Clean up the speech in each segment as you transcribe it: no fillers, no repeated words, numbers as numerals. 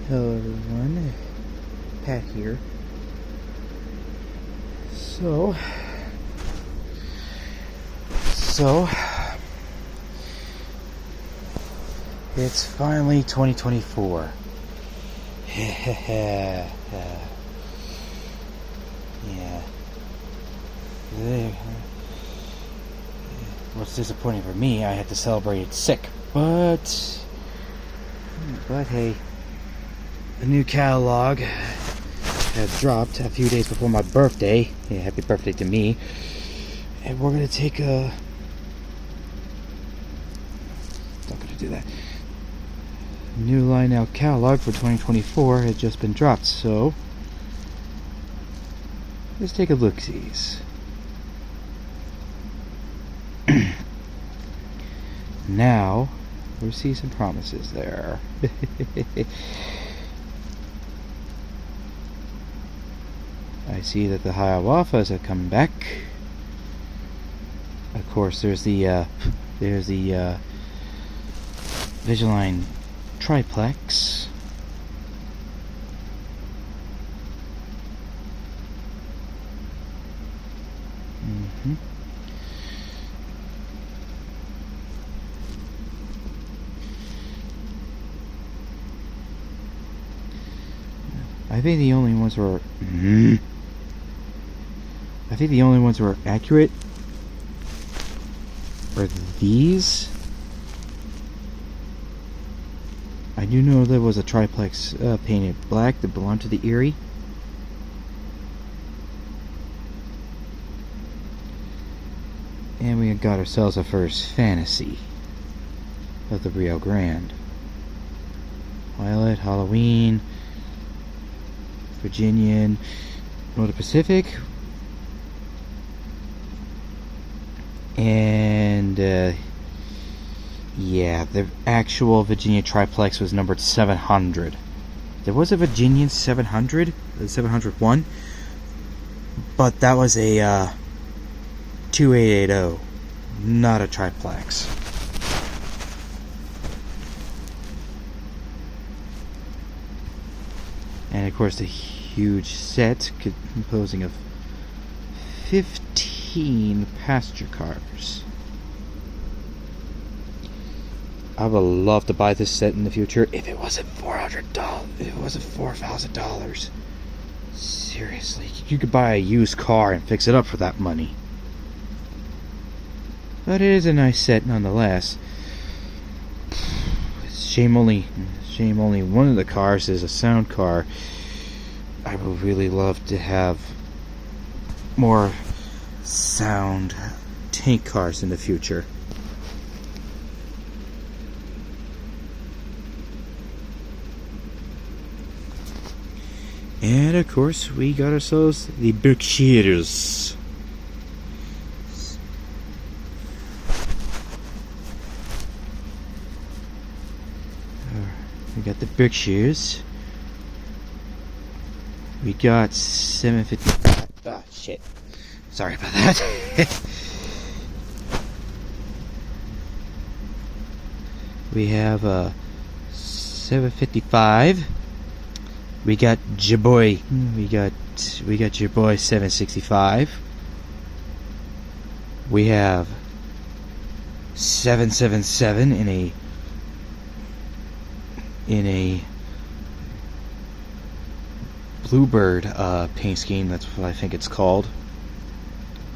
Hello everyone, Pat here. So it's finally 2024. Yeah. What's disappointing for me, I had to celebrate it sick, but hey, the new catalog had dropped a few days before my birthday. Yeah, happy birthday to me. And we're gonna take a... Not gonna do that. New Lionel catalog for 2024 had just been dropped, so let's take a look-sees. Now, we see some promises there. I see that the Hiawatha's are coming back. Of course, there's the Vigiline Triplex. I think the only ones were accurate are these. I do know there was a triplex painted black that belonged to the Erie. And we got ourselves a first fantasy of the Rio Grande. Violet, Halloween, Virginian, Northern Pacific, and yeah, the actual Virginia triplex was numbered 700. There was a Virginian 700, the 701, but that was a 2880, not a triplex. And of course the huge set composing of 15 passenger cars. I would love to buy this set in the future if it wasn't $400. If it wasn't $4,000. Seriously, you could buy a used car and fix it up for that money. But it is a nice set nonetheless. Shame only one of the cars is a sound car. I would really love to have more sound tank cars in the future. And of course we got ourselves the Berkshires. We got the Berkshires. We got 755. Ah, shit. Sorry about that. We have 755. We got Jaboy. We got Jaboy 765. We have 777 in a Bluebird paint scheme. That's what I think it's called.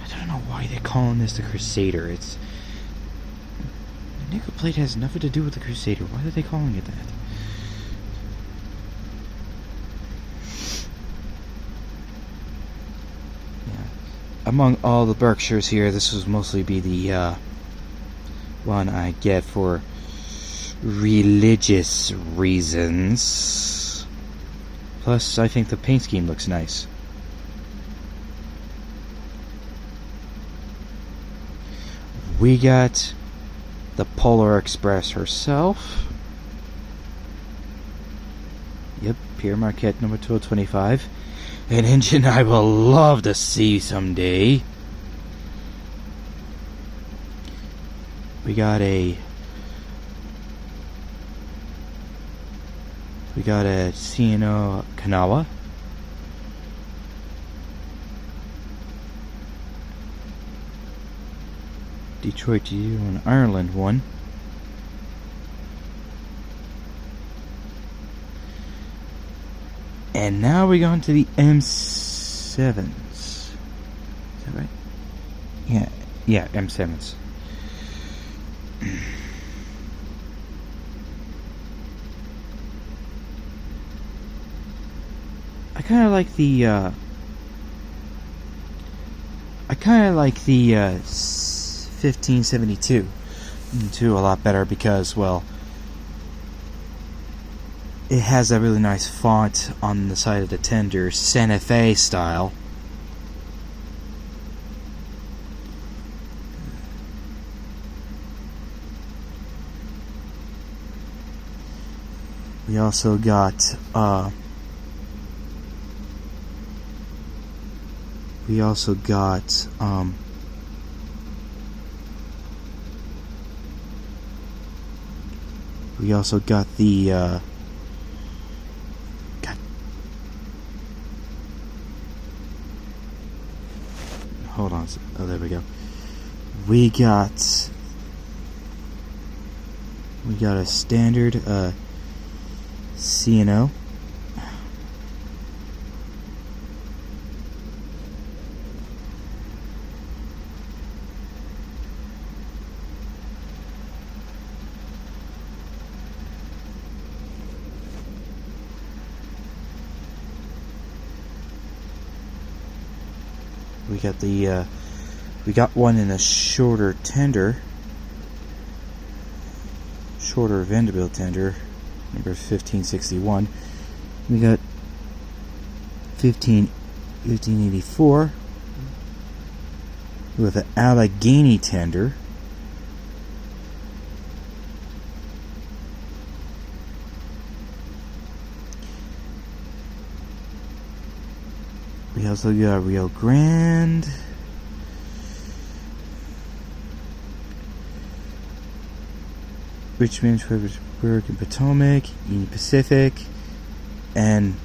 I don't know why they're calling this the Crusader. It's the nickel plate has nothing to do with the Crusader. Why are they calling it that? Yeah. Among all the Berkshires here, this would mostly be the one I get for religious reasons. Plus, I think the paint scheme looks nice. We got the Polar Express herself. Yep, Pierre Marquette number 1225. An engine I will love to see someday. We got a We got a C&O Kanawa. Detroit to you and Ireland one. And now we go on to the M7s. Is that right? Yeah, M7s. I kind of like the 1572 too a lot better because, well, it has a really nice font on the side of the tender, Santa Fe style. We also got we also got the God. Hold on. Oh, there we go. We got a standard C&O. We got one in a shorter tender, shorter Vanderbilt tender, number 1561. We got 1584 with an Allegheny tender. We also got Rio Grande. Richmond, Fredericksburg, and Potomac, Union Pacific, and,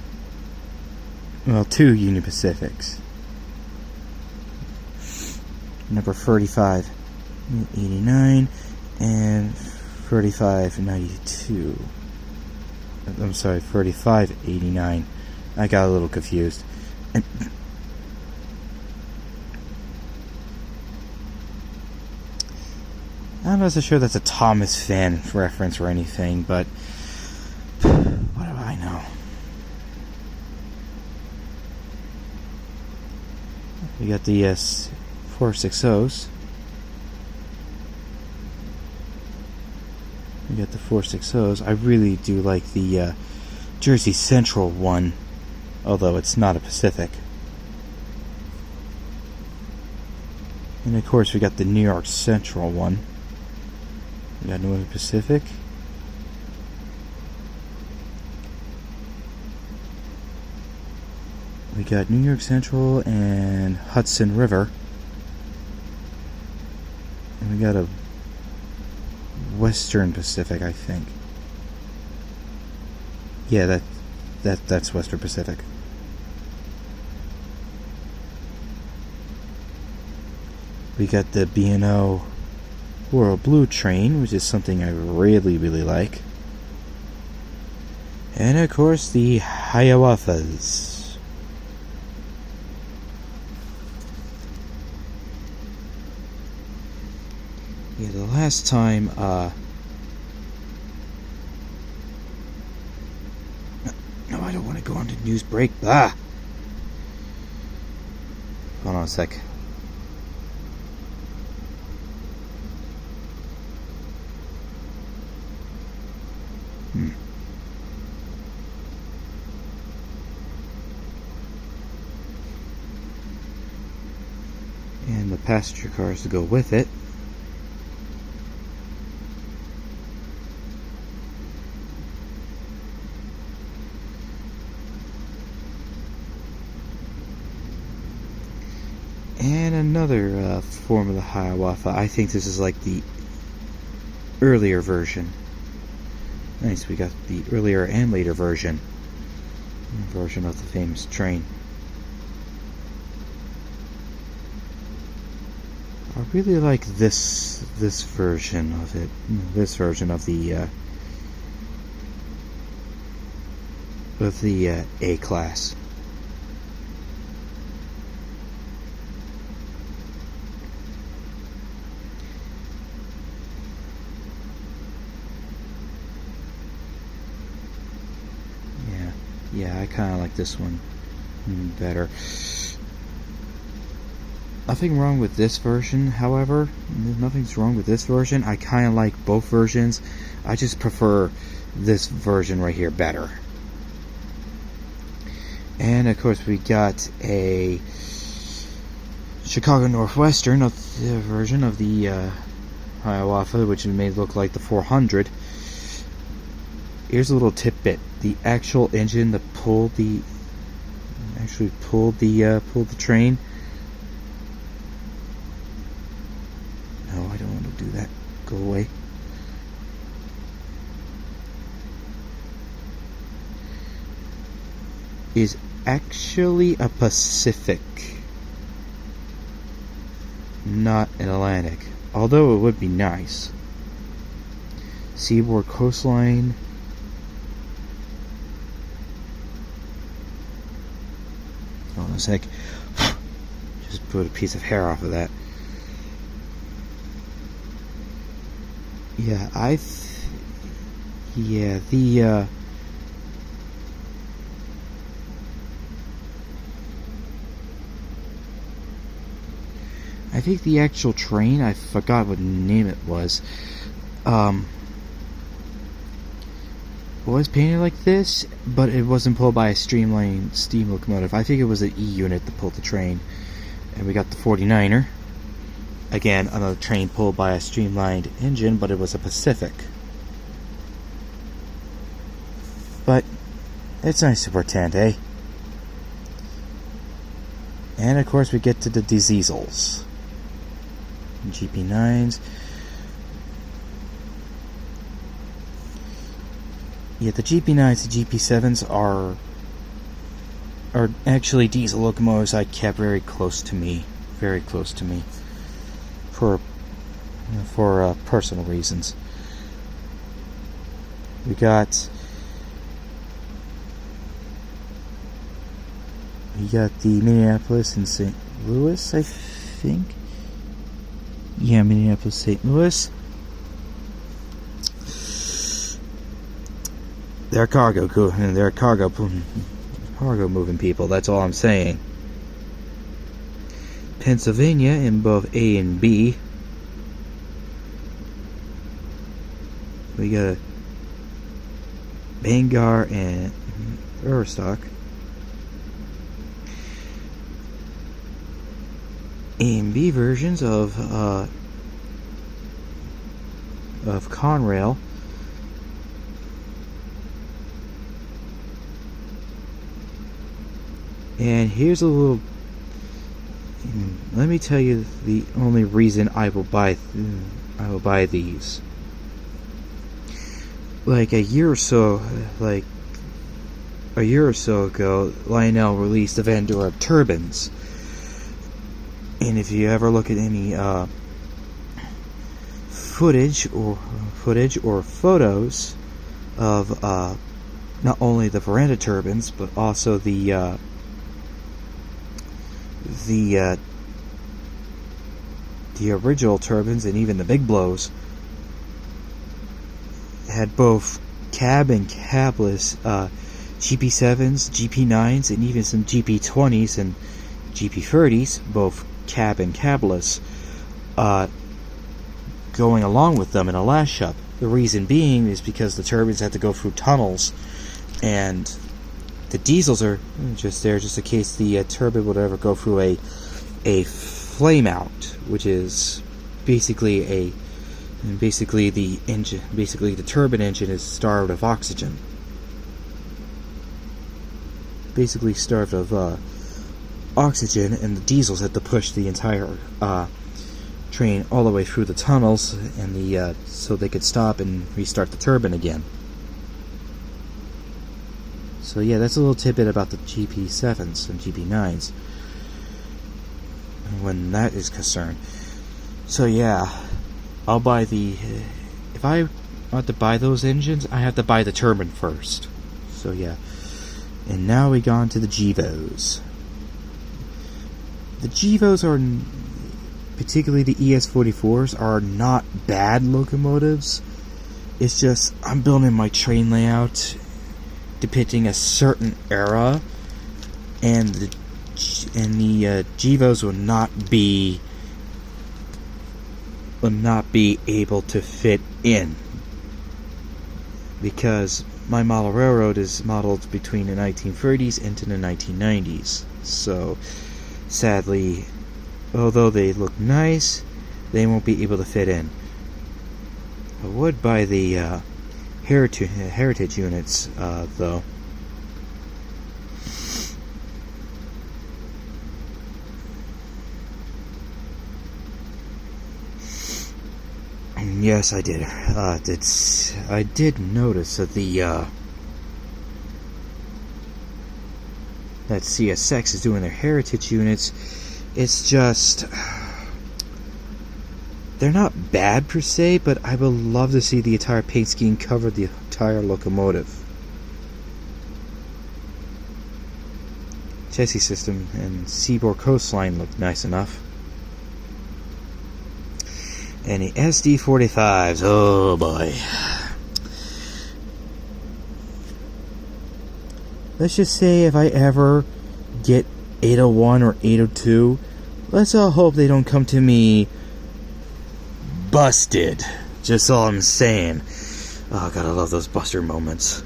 well, 2 Union Pacifics. Number 3589 and 3592. I'm sorry, 3589. I got a little confused. And I'm not so sure that's a Thomas fan reference or anything, but what do I know? We got the 460s. We got the 460s. I really do like the Jersey Central one, although it's not a Pacific. And of course we got the New York Central one. We got Northern Pacific. We got New York Central and Hudson River. And we got a Western Pacific, I think. Yeah, that's Western Pacific. We got the B&O Royal Blue train, which is something I really, really like. And of course, the Hiawatha's. Yeah, the last time, no, I don't want to go on to news break. Hold on a sec. And the passenger cars to go with it. And another form of the Hiawatha. I think this is like the earlier version. Nice, we got the earlier and later version of the famous train. I really like this version of it. This version of the A class. Yeah, I kind of like this one better. Nothing wrong with this version, however. Nothing's wrong with this version. I kind of like both versions. I just prefer this version right here better. And of course we got a Chicago Northwestern of the version of the Hiawatha, which may look like the 400. Here's a little tidbit: the actual engine that pulled the train. No, I don't want to do that. Go away. Is actually a Pacific, not an Atlantic. Although it would be nice. Seaboard coastline. Hold on a sec. Just put a piece of hair off of that. Yeah, I think the actual train, I forgot what name it was painted like this, but it wasn't pulled by a streamlined steam locomotive. I think it was an E unit that pulled the train. And we got the 49er. Again, another train pulled by a streamlined engine, but it was a Pacific. But it's nice to pretend, eh? And of course we get to the diesels. GP9s. Yeah, the GP9s and GP7s are actually diesel locomotives I kept very close to me. Very close to me. For personal reasons. We got the Minneapolis and St. Louis, I think. Yeah, Minneapolis, St. Louis. They're cargo moving people. That's all I'm saying. Pennsylvania in both A and B. We got a Bangor and Overstock. A and B versions of Conrail. And here's a little. Let me tell you the only reason I will buy these. Like a year or so ago, Lionel released the Vandura turbines. And if you ever look at any footage or photos of not only the veranda turbines but also the original turbines and even the big blows, had both cab and cabless GP7s, GP9s, and even some GP20s and GP30s, both cab and cabless, going along with them in a lash up. The reason being is because the turbines had to go through tunnels, and the diesels are just there just in case the turbine would ever go through a flame out, which is basically the turbine engine is starved of oxygen. Basically starved of oxygen, and the diesels had to push the entire train all the way through the tunnels, and so they could stop and restart the turbine again. So yeah, that's a little tidbit about the GP7s and GP9s when that is concerned. So yeah, I'll buy the... if I want to buy those engines, I have to buy the turbine first. So yeah. And now we go on to the GEVOs. The GEVOs are, particularly the ES44s, are not bad locomotives. It's just, I'm building my train layout depicting a certain era, and the GEVOs will not be able to fit in, because my model railroad is modeled between the 1930s into the 1990s. So sadly, although they look nice, they won't be able to fit in. I would buy the heritage units, though. Yes, I did. I did notice that that CSX is doing their heritage units. It's just, they're not bad per se, but I would love to see the entire paint scheme cover the entire locomotive. Chassis system and Seaboard coastline look nice enough. And the SD45s, oh boy. Let's just say if I ever get 801 or 802, let's all hope they don't come to me busted. Just all I'm saying. Oh god, I love those buster moments.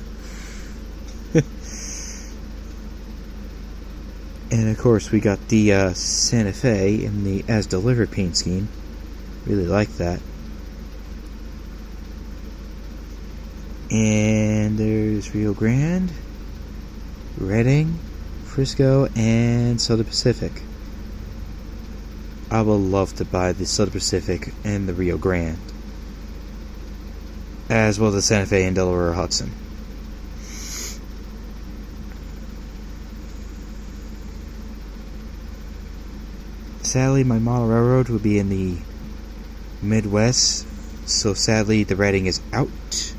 And of course we got the Santa Fe in the as delivered paint scheme. Really like that. And there's Rio Grande, Reading, Frisco, and Southern Pacific. I would love to buy the Southern Pacific and the Rio Grande, as well as the Santa Fe and Delaware Hudson. Sadly, my model railroad would be in the Midwest, so sadly the Reading is out.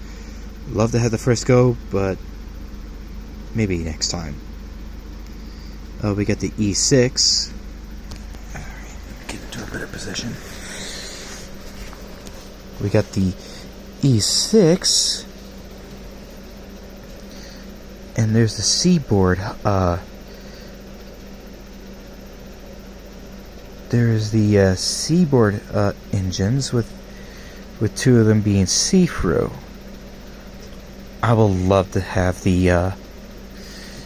Love to have the Frisco, but maybe next time. We got the E6. Alright, get into a better position. We got the E6, and there's the Seaboard. There's the Seaboard engines with two of them being see-through. I would love to have the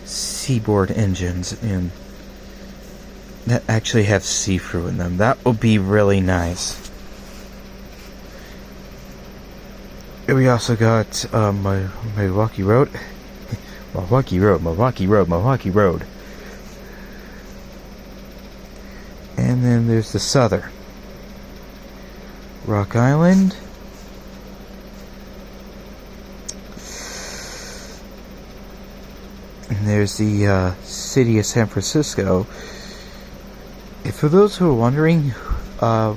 Seaboard engines in that actually have see-through in them. That would be really nice. And we also got my Milwaukee Road. Milwaukee Road. And then there's the Southern. Rock Island. And there's the city of San Francisco. And for those who are wondering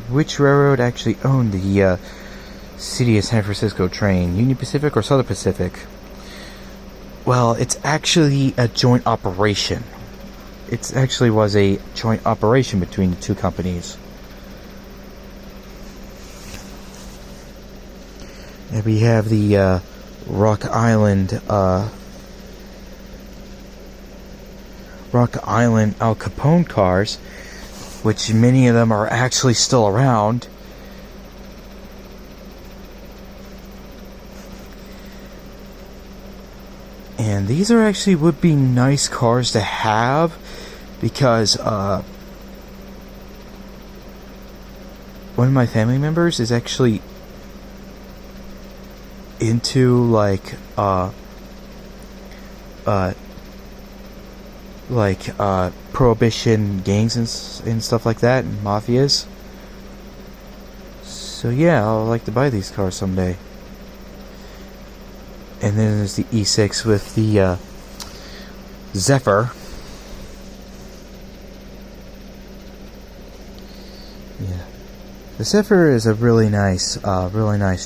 which railroad actually owned the city of San Francisco train, Union Pacific or Southern Pacific? Well, it's actually a joint operation. It actually was a joint operation between the two companies. And we have the Rock Island Al Capone cars, which many of them are actually still around. And these are actually would be nice cars to have, because one of my family members is actually into like prohibition gangs and stuff like that, and mafias. So yeah, I'd like to buy these cars someday. And then there's the E6 with the Zephyr. Yeah, the Zephyr is a really nice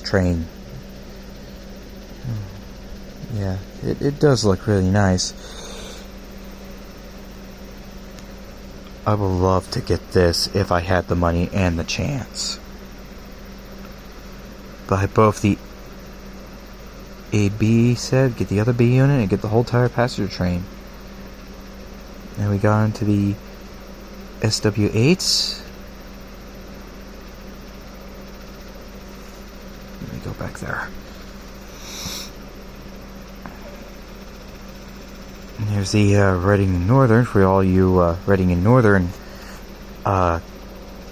train. Yeah, it does look really nice. I would love to get this if I had the money and the chance. Buy both the A-B set, get the other B unit, and get the whole entire passenger train. And we got into the SW8s. Let me go back there. And here's the Reading Northern for all you Reading and Northern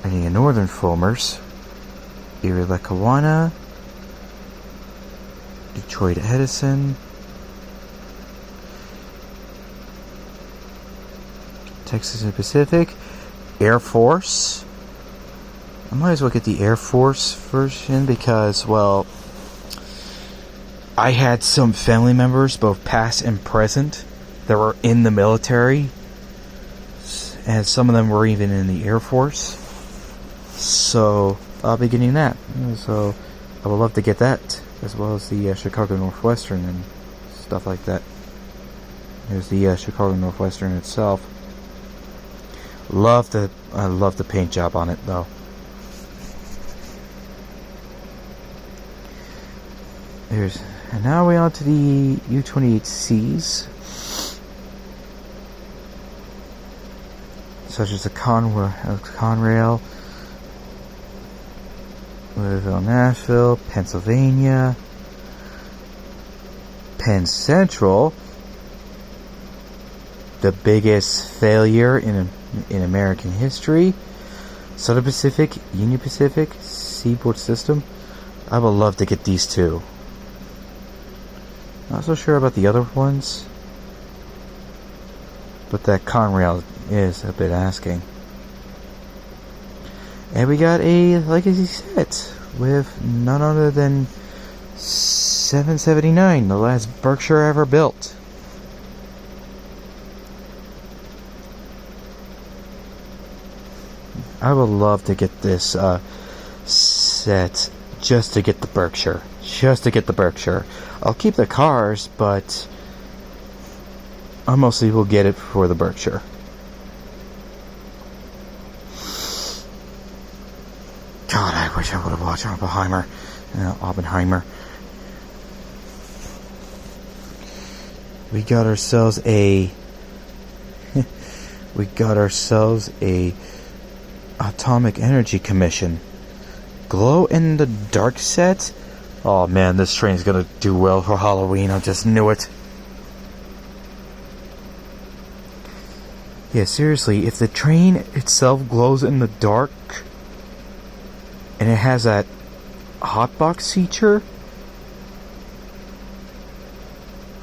foamers. Erie Lackawanna, Detroit Edison, Texas and Pacific, Air Force. I might as well get the Air Force version because, well, I had some family members, both past and present, that were in the military, and some of them were even in the Air Force. So I'll be getting that. So I would love to get that, as well as the Chicago Northwestern and stuff like that. Here's the Chicago Northwestern itself. I love the paint job on it though. And now we're on to the U-28Cs, such as the Conrail, Louisville, Nashville, Pennsylvania, Penn Central, the biggest failure in American history, Southern Pacific, Union Pacific, Seaboard System. I would love to get these two. Not so sure about the other ones, but that Conrail is a bit asking. And we got a legacy set with none other than 779, the last Berkshire ever built. I would love to get this set just to get the Berkshire. Just to get the Berkshire. I'll keep the cars, but I mostly will get it for the Berkshire. God, I wish I would have watched Oppenheimer. We got ourselves a Atomic Energy Commission glow in the dark set. Oh man, this train's gonna do well for Halloween. I just knew it. Yeah, seriously, if the train itself glows in the dark and it has that hotbox feature,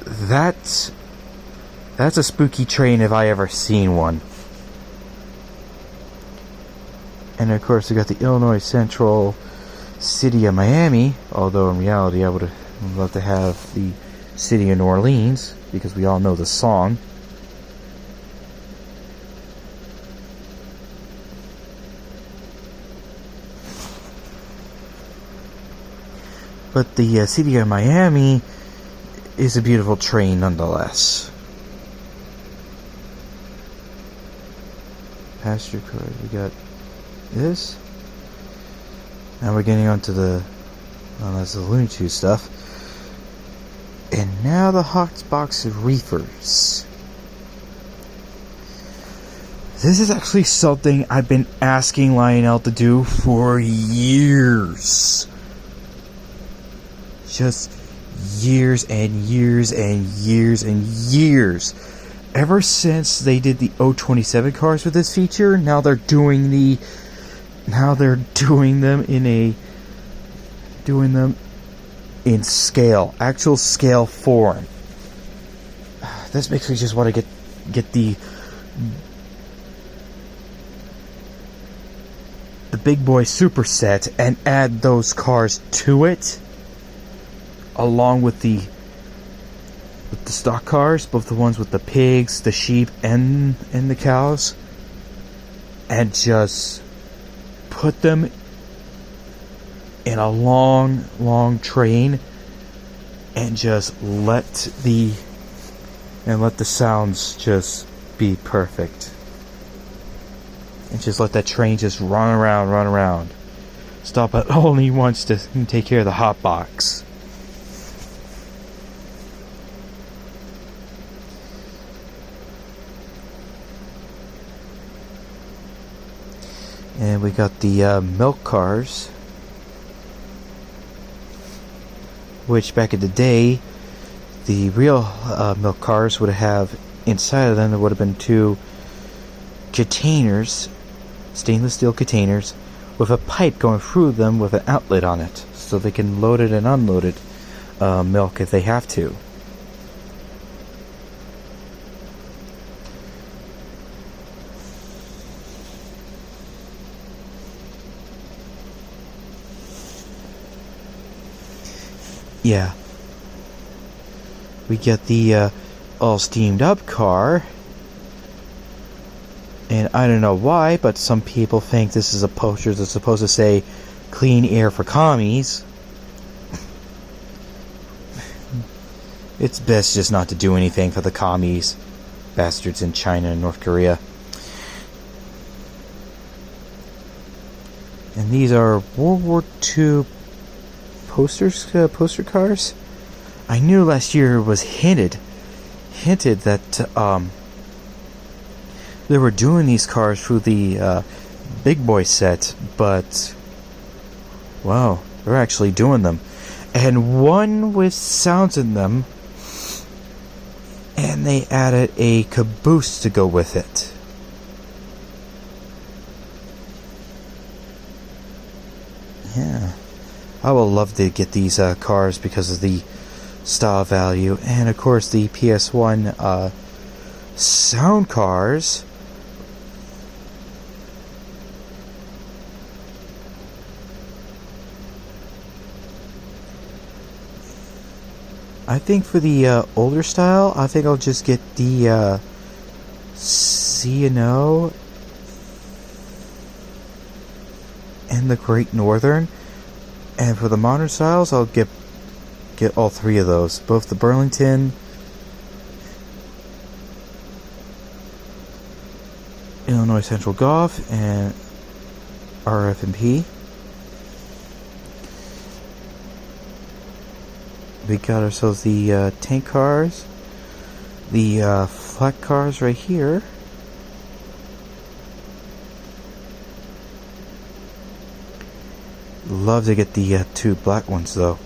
that's a spooky train if I ever seen one. And of course we got the Illinois Central City of Miami, although in reality I would have loved to have the City of New Orleans, because we all know the song. But the City of Miami is a beautiful train nonetheless. Passenger car, we got this. Now we're getting onto that's the Looney Tunes stuff. And now the Hotbox Reefers. This is actually something I've been asking Lionel to do for years. Just years and years and years and years. Ever since they did the 027 cars with this feature, now they're doing them in scale, actual scale form. This makes me just want to get the big boy superset and add those cars to it, along with the with the stock cars, both the ones with the pigs, the sheep, and the cows, and just put them in a long train and just let the sounds just be perfect. And just let that train just run around. Stop at only once to take care of the hot box. And we got the milk cars, which back in the day, the real milk cars would have inside of them, there would have been two containers, stainless steel containers, with a pipe going through them with an outlet on it, so they can load it and unload it milk if they have to. Yeah. We get the all steamed up car. And I don't know why, but some people think this is a poster that's supposed to say clean air for commies. It's best just not to do anything for the commies. Bastards in China and North Korea. And these are World War II poster cars. I knew last year was hinted that they were doing these cars through the Big Boy set, but wow, they're actually doing them. And one with sounds in them, and they added a caboose to go with it. Yeah, I would love to get these cars because of the style value, and of course the PS1 sound cars. I think for the older style, I think I'll just get the C&O and the Great Northern. And for the modern styles, I'll get all three of those. Both the Burlington, Illinois Central Golf, and RF&P. We got ourselves the tank cars, the flat cars right here. Love to get the two black ones though.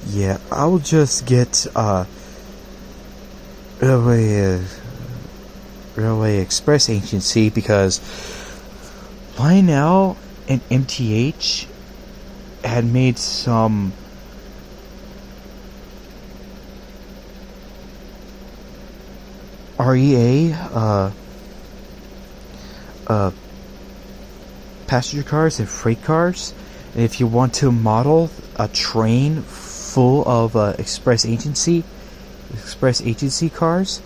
Yeah, I'll just get Railway Express Agency because Lionel and MTH had made some REA passenger cars and freight cars, and if you want to model a train full of express agency cars,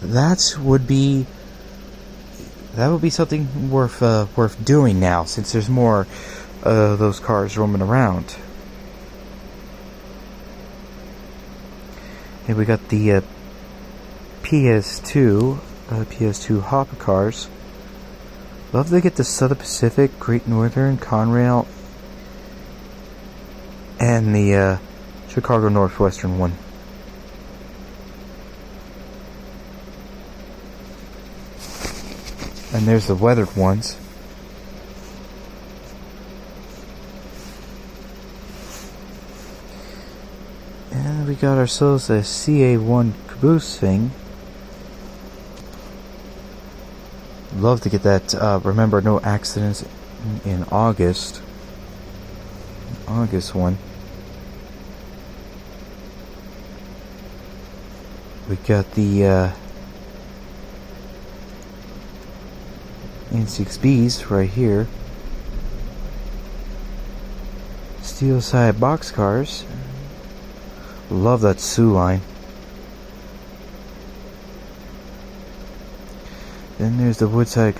that would be something worth doing now, since there's more of those cars roaming around. And we got the PS2 hopper cars. Love to get the Southern Pacific, Great Northern, Conrail, and the Chicago Northwestern one. And there's the weathered ones. And we got ourselves a CA1 caboose thing. Love to get that. Remember, no accidents in August. August one. We got the N6Bs right here. Steel side boxcars. Love that Sioux line. Then there's the wood-sided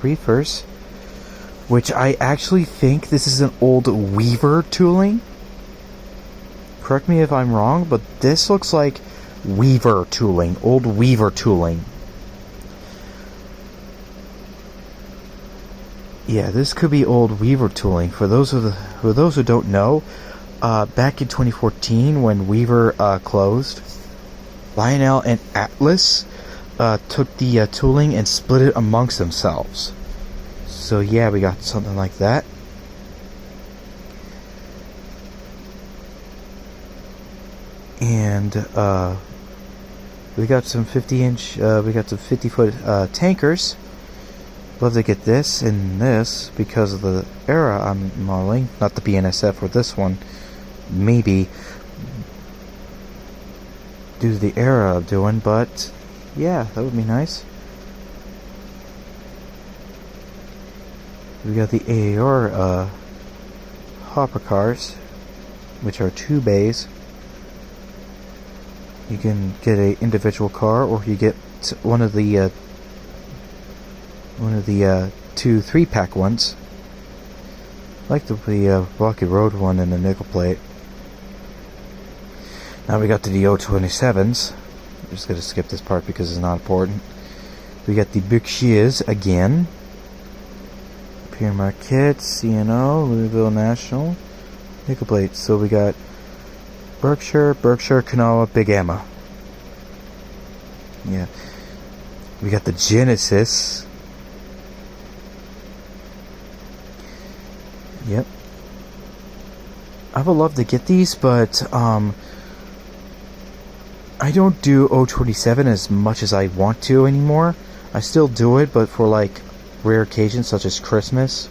reefers, which I actually think this is an old Weaver tooling. Correct me if I'm wrong, but this looks like Weaver tooling, old Weaver tooling. Yeah, this could be old Weaver tooling. For those who don't know, back in 2014 when Weaver closed, Lionel and Atlas took the tooling and split it amongst themselves. So yeah, we got something like that. And we got some 50-foot tankers. Love to get this and this because of the era I'm modeling. Not the BNSF for this one. Maybe due to the era of doing, but yeah, that would be nice. We got the AAR hopper cars, which are 2 bays. You can get a individual car, or you get one of the 2 3-pack ones, like the Rocky Road one and the nickel plate. Now we got to the O27s. I'm just gonna skip this part because it's not important. We got the Berkshires again. Pierre Marquette, CNO, Louisville National, nickel plate. So we got Berkshire, Kanawha, Big Emma. Yeah. We got the Genesis. Yep. I would love to get these, but I don't do O27 as much as I want to anymore. I still do it, but for like rare occasions such as Christmas.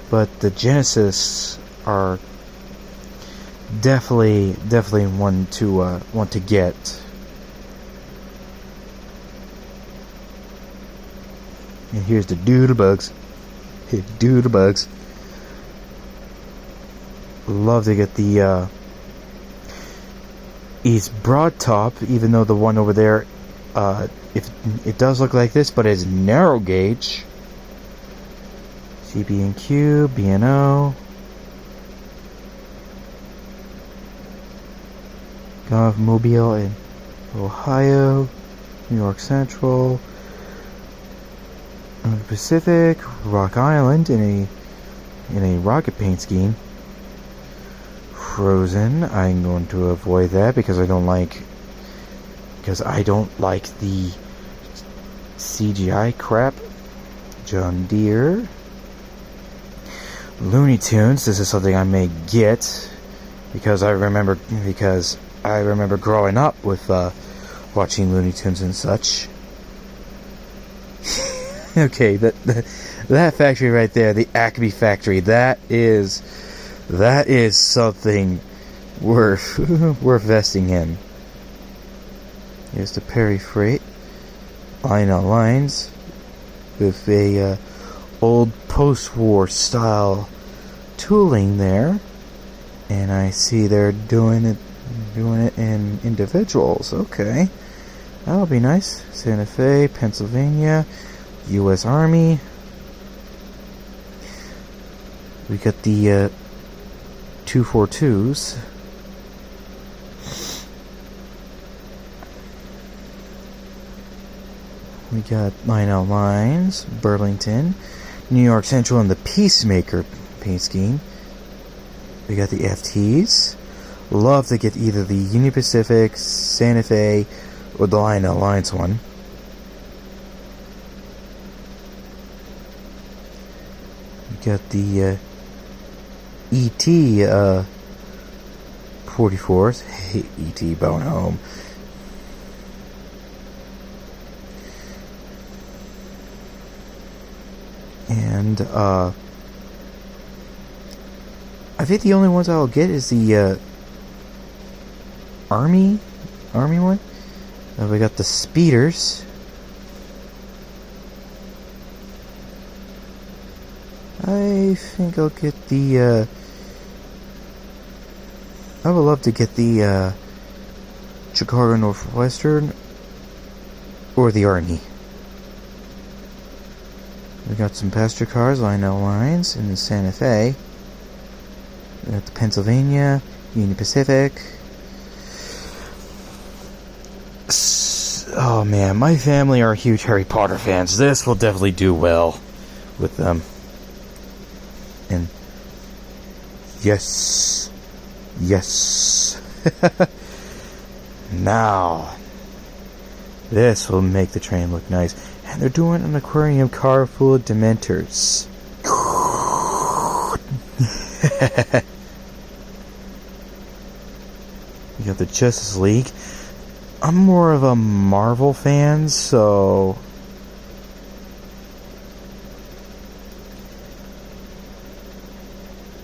But the Genesis are definitely one to want to get. And here's the doodlebugs. Doodlebugs. Love to get the East Broad Top, even though the one over there, if it does look like this, but it's narrow gauge. CB&Q, B&O. Gov Mobile in Ohio, New York Central, Pacific, Rock Island in a rocket paint scheme. Frozen, I'm going to avoid that because I don't like the CGI crap. John Deere. Looney Tunes, this is something I may get because I remember growing up with watching Looney Tunes and such. Okay, that factory right there, the Acme factory, that is something worth investing in. Here's the Perry Freight Lionel lines with a old post-war style tooling there, and I see they're doing it in individuals. Okay, that'll be nice. Santa Fe, Pennsylvania, U.S. Army. We got the 242s. We got Lionel Lines, Burlington, New York Central, and the Peacemaker paint scheme. We got the FTs. Love to get either the Union Pacific, Santa Fe, or the Lionel Lines one. We got the ET 44s. Hey, ET Bone Home. And I think the only ones I'll get is the Army one. We got the Speeders. I think I'll get the, I would love to get the, Chicago Northwestern or the Army. We got some passenger cars, Lionel lines in the Santa Fe. We got the Pennsylvania, Union Pacific. Oh man, my family are huge Harry Potter fans. This will definitely do well with them. And yes, yes. Now, this will make the train look nice. And they're doing an aquarium car full of Dementors. You got the Justice League. I'm more of a Marvel fan, so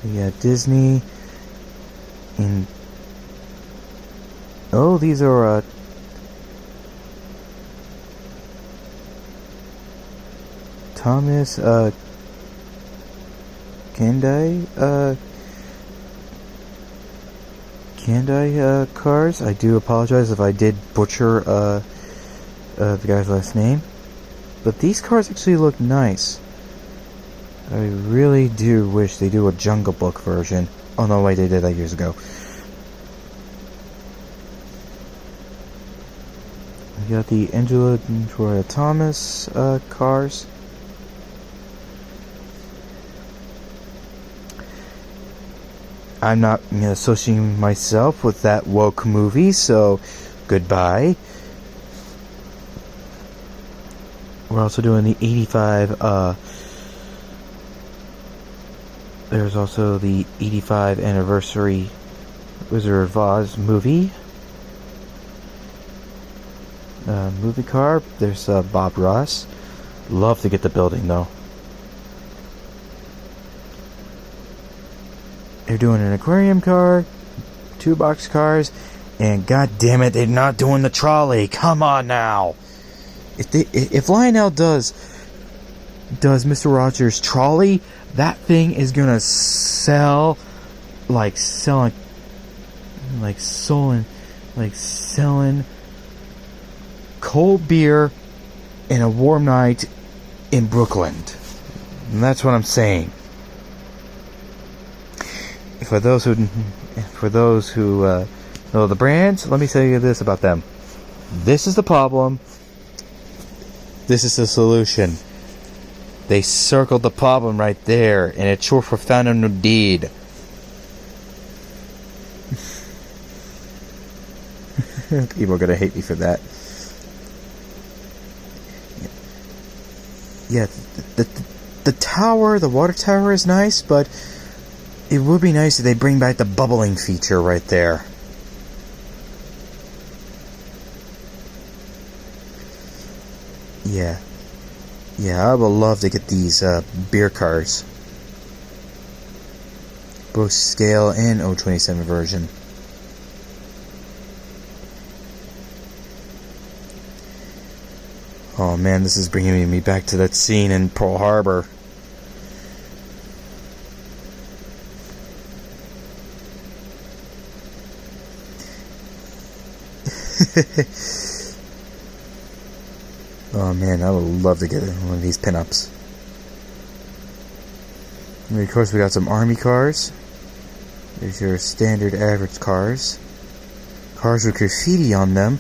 yeah, Disney and oh, these are Thomas Kandai cars. I do apologize if I did butcher the guy's last name, but these cars actually look nice. I really do wish they do a Jungle Book version. Oh no, wait, they did that years ago. We got the Angela and Troy Thomas cars. I'm not associating myself with that woke movie, so goodbye. We're also doing the 85, there's also the 85 anniversary Wizard of Oz movie. Movie car. There's Bob Ross. Love to get the building though. They're doing an aquarium car, 2 box cars, and god damn it, they're not doing the trolley. Come on now. If Lionel does Mr. Rogers' trolley, that thing is gonna sell like selling cold beer in a warm night in Brooklyn. And that's what I'm saying. For those who know the brands, let me tell you this about them. This is the problem. This is the solution. They circled the problem right there, and it's short for found no deed. People are gonna hate me for that. Yeah, the tower, the water tower is nice, but it would be nice if they bring back the bubbling feature right there. Yeah. Yeah, I would love to get these beer cars. Both scale and 027 version. Oh man, this is bringing me back to that scene in Pearl Harbor. Oh man, I would love to get one of these pinups. And of course we got some army cars. There's your standard average cars. Cars with graffiti on them.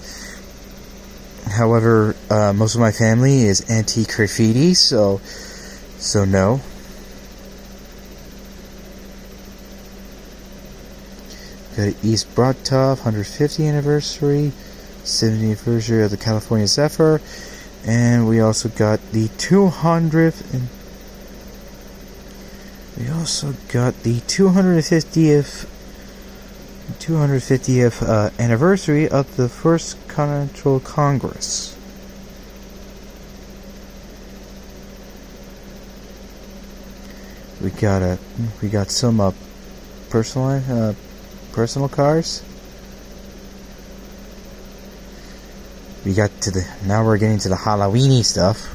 However, most of my family is anti-graffiti, so no. Got East Broadtop, 150th anniversary, 70th anniversary of the California Zephyr, and we also got the 250th anniversary of the First Continental Congress. We got some personal cars. Now we're getting to the Halloweeny stuff.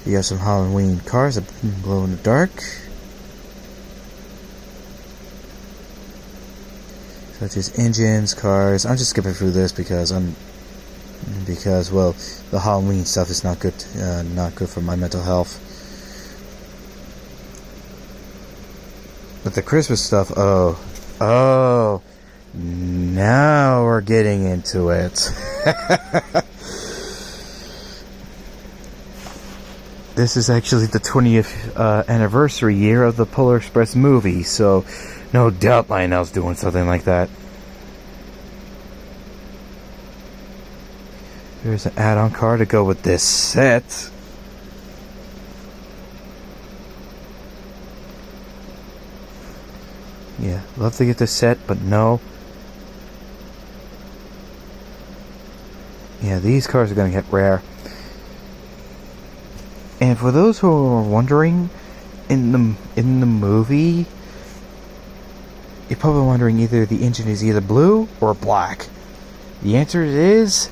You have some Halloween cars that glow in the dark. Such as engines, cars. I'm just skipping through this because well, the Halloween stuff is not good for my mental health. But the Christmas stuff, oh, now we're getting into it. This is actually the 20th anniversary year of the Polar Express movie, so no doubt Lionel's doing something like that. There's an add-on car to go with this set. Yeah, love to get this set, but no. Yeah, these cars are going to get rare. And for those who are wondering, in the movie, you're probably wondering either the engine is either blue or black. The answer is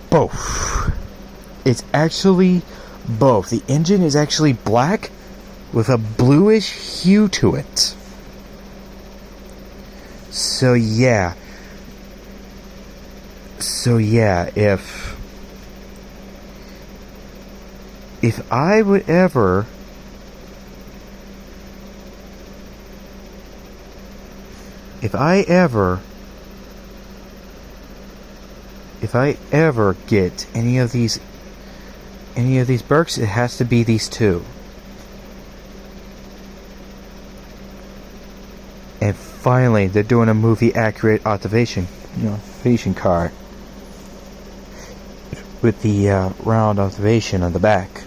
both. It's actually both. The engine is actually black with a bluish hue to it. So yeah, if I ever get any of these Berks, it has to be these two. And finally, they're doing a movie accurate observation car with the round observation on the back.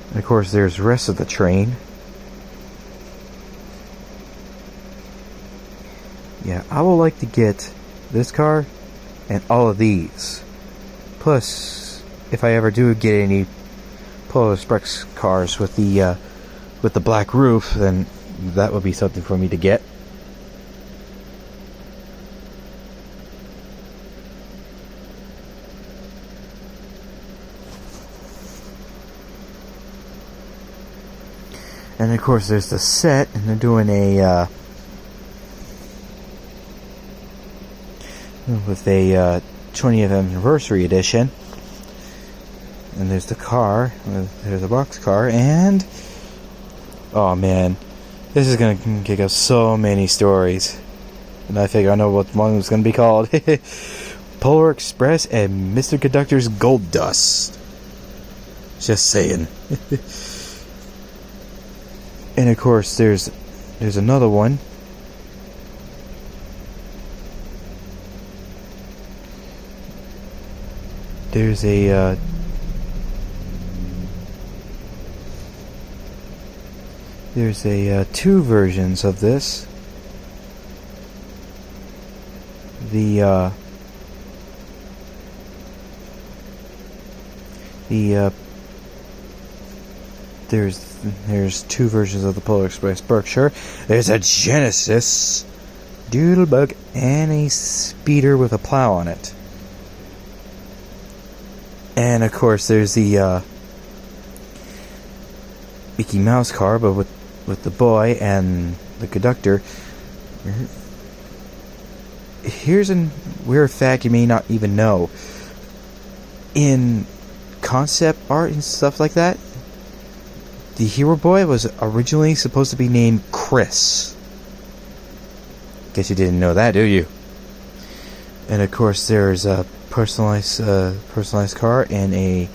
And of course, there's the rest of the train. Yeah, I would like to get this car and all of these. Plus, if I ever do get any Polar Express cars with the black roof, then that would be something for me to get. And of course, there's the set, and they're doing a with a 20th anniversary edition. And there's the car. There's a box car, and oh man, this is gonna kick up so many stories. And I figure I know what one was gonna be called. Polar Express and Mr. Conductor's Gold Dust. Just saying. And of course, there's another one. There's two versions of this. There's two versions of the Polar Express Berkshire. There's a Genesis, Doodlebug, and a Speeder with a plow on it. And of course, there's the Mickey Mouse car, but with the boy and the conductor. Here's a weird fact you may not even know. In concept art and stuff like that, the hero boy was originally supposed to be named Chris. Guess you didn't know that, do you? And of course, there's a personalized car and a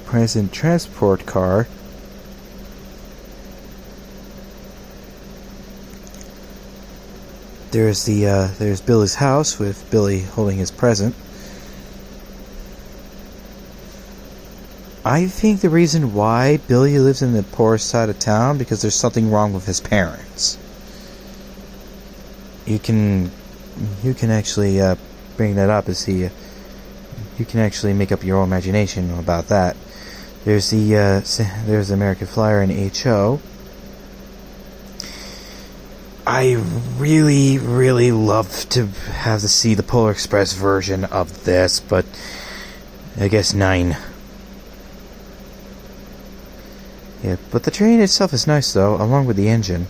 present transport car. There's Billy's house with Billy holding his present. I think the reason why Billy lives in the poorest side of town because there's something wrong with his parents. You can actually bring that up and see. You can actually make up your own imagination about that. There's the American Flyer and HO. I really, really love to have to see the Polar Express version of this, but I guess 9. Yeah, but the train itself is nice though, along with the engine.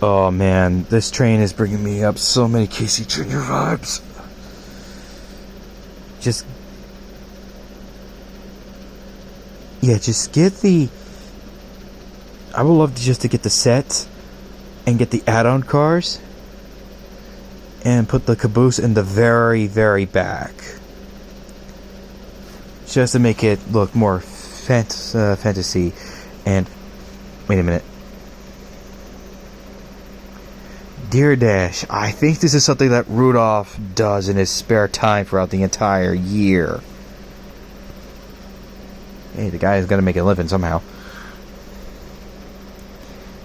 Oh man, this train is bringing me up so many Casey Jr. vibes. Just get the... I would love to get the set and get the add-on cars and put the caboose in the very, very back. Just to make it look more fantasy. And wait a minute. Dear Dash, I think this is something that Rudolph does in his spare time throughout the entire year. Hey, the guy is going to make a living somehow.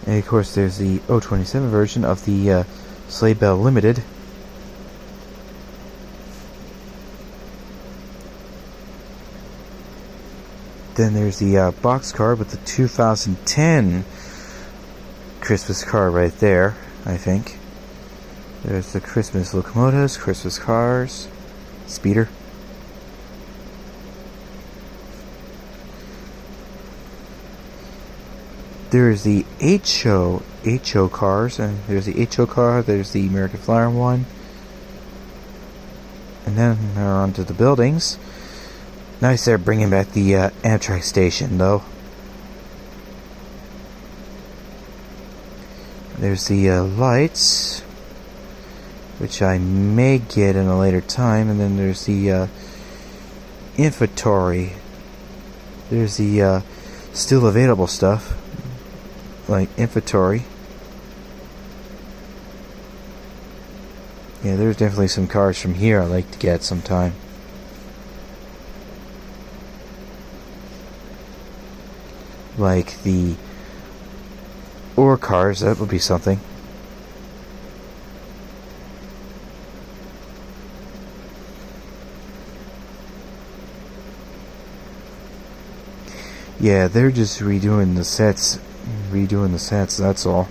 And of course, there's the 027 version of the Sleigh Bell Limited. Then there's the boxcar with the 2010 Christmas car right there, I think. There's the Christmas locomotives, Christmas cars, speeder. There's the HO cars, and there's the HO car, there's the American Flyer one. And then they're onto the buildings. Nice they're bringing back the Amtrak station, though. There's the lights, which I may get in a later time. And then there's the inventory. There's the still available stuff, like inventory. Yeah, there's definitely some cars from here I'd like to get sometime. Like the ore cars, that would be something. Yeah, they're just redoing the sets, that's all.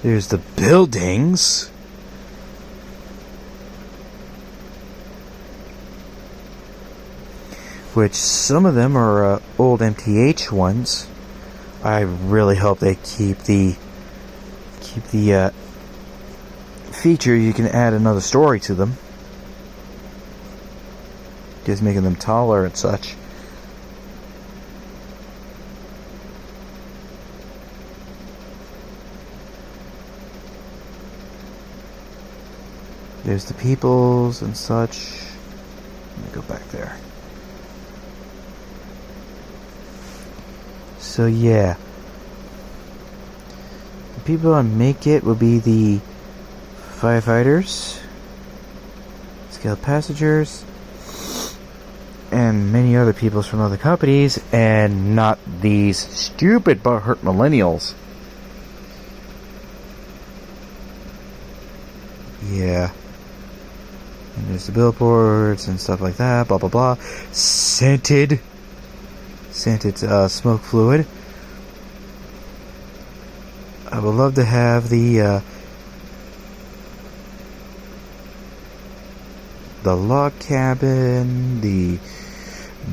There's the buildings. Which some of them are old MTH ones. I really hope they keep the feature you can add another story to them. Just making them taller and such. There's the peoples and such. Let me go back there. So yeah, the people on Make It will be the firefighters, scale passengers, and many other peoples from other companies, and not these stupid butthurt millennials. Yeah. And there's the billboards and stuff like that, blah blah blah. Scented smoke fluid. I would love to have the log cabin, the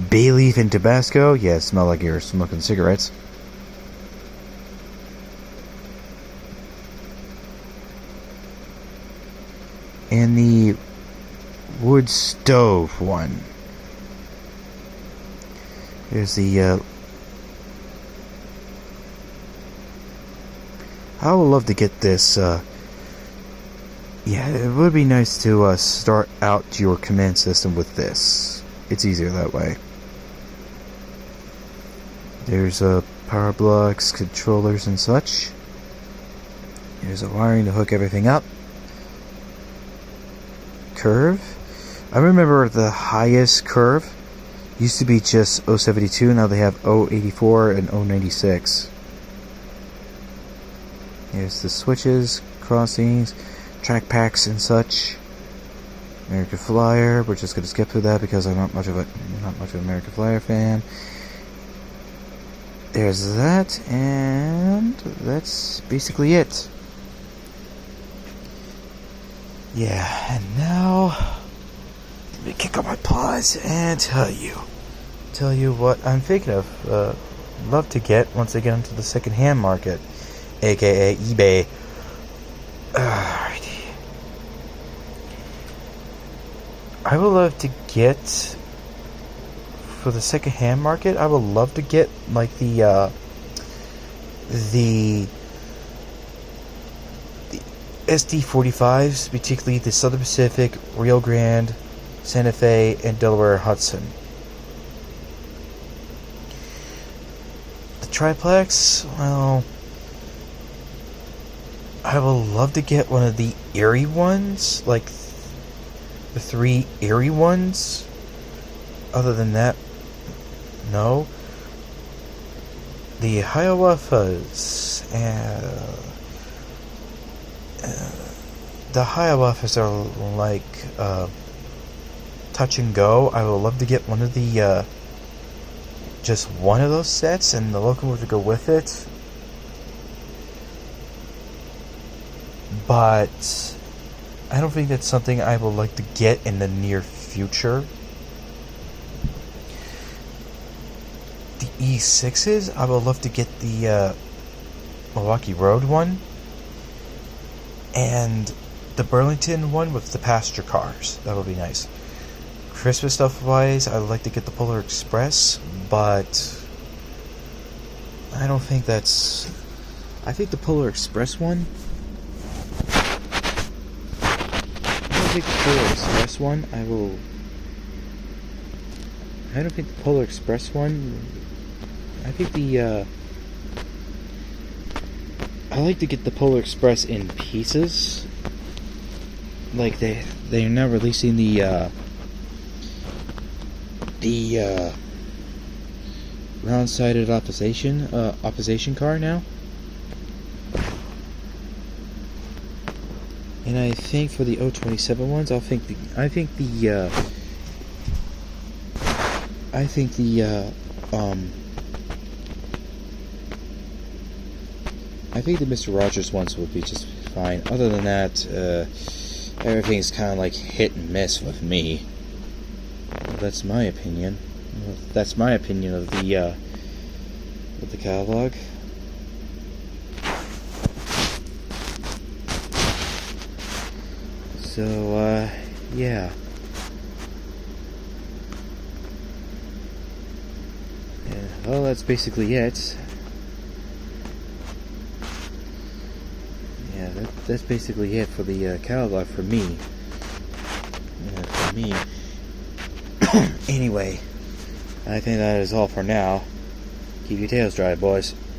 bay leaf and Tabasco. Yeah, smell like you're smoking cigarettes. And the wood stove one. There's the I would love to get this yeah, it would be nice to start out your command system with this. It's easier that way. There's power blocks, controllers and such. There's a wiring to hook everything up. Curve. I remember the highest curve used to be just 072, now they have 084 and 096. Here's the switches, crossings, track packs and such. American Flyer, we're just gonna skip through that because I'm not much of an American Flyer fan. There's that, and that's basically it. Yeah, and now let me kick up my paws and tell you what I'm thinking of. Love to get once I get into the second-hand market, aka eBay. Alrighty. I would love to get, for the second-hand market, I would love to get like the SD45s, particularly the Southern Pacific, Rio Grande, Santa Fe, and Delaware Hudson. The triplex, well, I would love to get one of the Erie ones, like the 3 Erie ones. Other than that, no. The Hiawatha's, the Hiawatha's are like touch and go. I would love to get one of the just one of those sets and the locomotive to go with it. But I don't think that's something I would like to get in the near future. The E6s, I would love to get the Milwaukee Road one and the Burlington one with the passenger cars. That would be nice. Christmas stuff wise, I would like to get the Polar Express, but I don't think that's... I think the Polar Express one... I don't think the Polar Express one, I don't think the Polar Express one... I think the, I like to get the Polar Express in pieces. Like, they are now releasing the round-sided opposition car now. And I think for the 027 ones, I think the Mr. Rogers ones would be just fine. Other than that, everything's kind of like hit and miss with me. Well, that's my opinion. Well, that's my opinion of the catalog. So, yeah. Well, that's basically it. Yeah, that's basically it for the catalog for me. Anyway, I think that is all for now. Keep your tails dry, boys.